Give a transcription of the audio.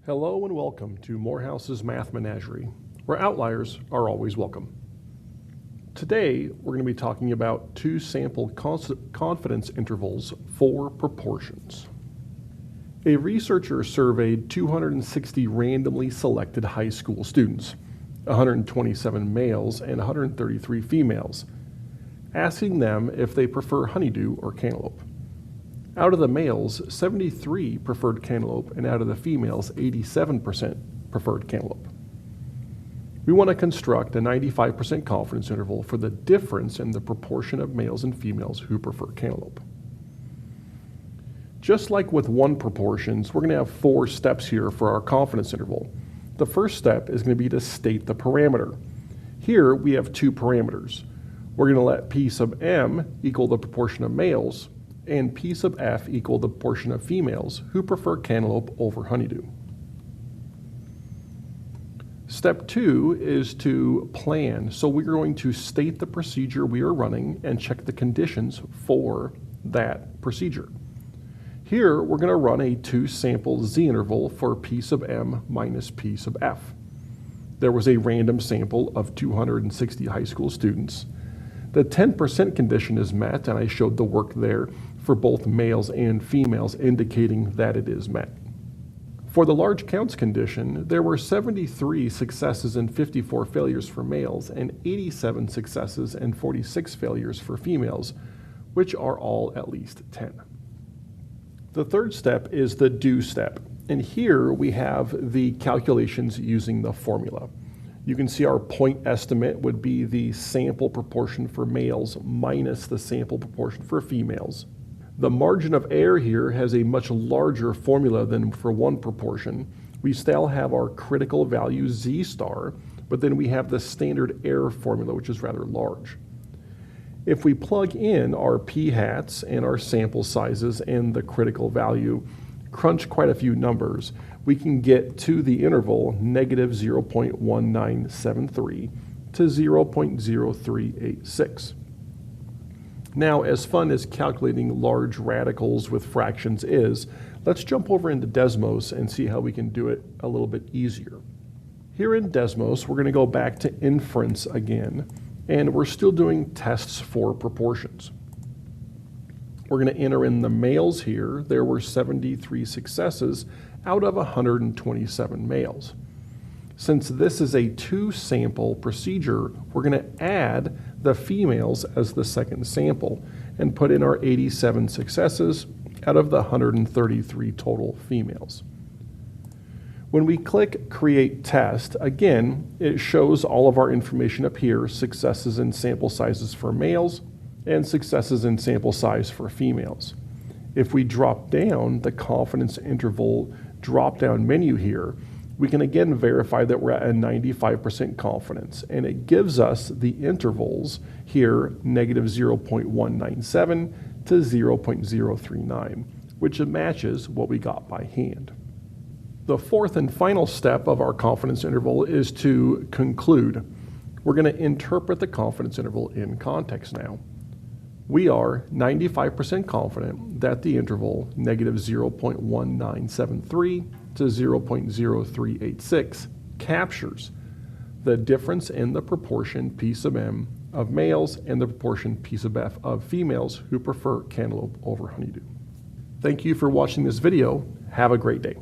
Hello and welcome to Morehouse's Math Menagerie, where outliers are always welcome. Today, we're going to be talking about two sample confidence intervals for proportions. A researcher surveyed 260 randomly selected high school students, 127 males and 133 females, asking them if they prefer honeydew or cantaloupe. Out of the males, 73 preferred cantaloupe, and out of the females, 87% preferred cantaloupe. We want to construct a 95% confidence interval for the difference in the proportion of males and females who prefer cantaloupe. Just like with one proportions, we're going to have 4 steps here for our confidence interval. The first step is going to be to state the parameter. Here we have 2 parameters. We're going to let P sub m equal the proportion of males, and P sub f equal the proportion of females who prefer cantaloupe over honeydew. Step 2 is to plan. So we're going to state the procedure we are running and check the conditions for that procedure. Here we're going to run a 2-sample z-interval for P sub m minus P sub f. There was a random sample of 260 high school students. The 10% condition is met, and I showed the work there for both males and females indicating that it is met. For the large counts condition, there were 73 successes and 54 failures for males and 87 successes and 46 failures for females, which are all at least 10. The third step is the do step, and here we have the calculations using the formula. You can see our point estimate would be the sample proportion for males minus the sample proportion for females. The margin of error here has a much larger formula than for one proportion. We still have our critical value z star, but then we have the standard error formula, which is rather large. If we plug in our p-hats and our sample sizes and the critical value, crunch quite a few numbers, we can get to the interval negative 0.1973 to 0.0386. Now, as fun as calculating large radicals with fractions is, let's jump over into Desmos and see how we can do it a little bit easier. Here in Desmos, we're going to go back to inference again, and we're still doing tests for proportions. We're going to enter in the males here. There were 73 successes out of 127 males. Since this is a 2-sample procedure, we're going to add the females as the second sample and put in our 87 successes out of the 133 total females. When we click Create Test, again, it shows all of our information up here, successes and sample sizes for males and successes and sample size for females. If we drop down the confidence interval drop-down menu here, we can again verify that we're at a 95% confidence, and it gives us the intervals here, negative 0.197 to 0.039, which matches what we got by hand. The fourth and final step of our confidence interval is to conclude. We're going to interpret the confidence interval in context now. We are 95% confident that the interval negative 0.1973 to 0.0386 captures the difference in the proportion P sub m of males and the proportion P sub f of females who prefer cantaloupe over honeydew. Thank you for watching this video. Have a great day.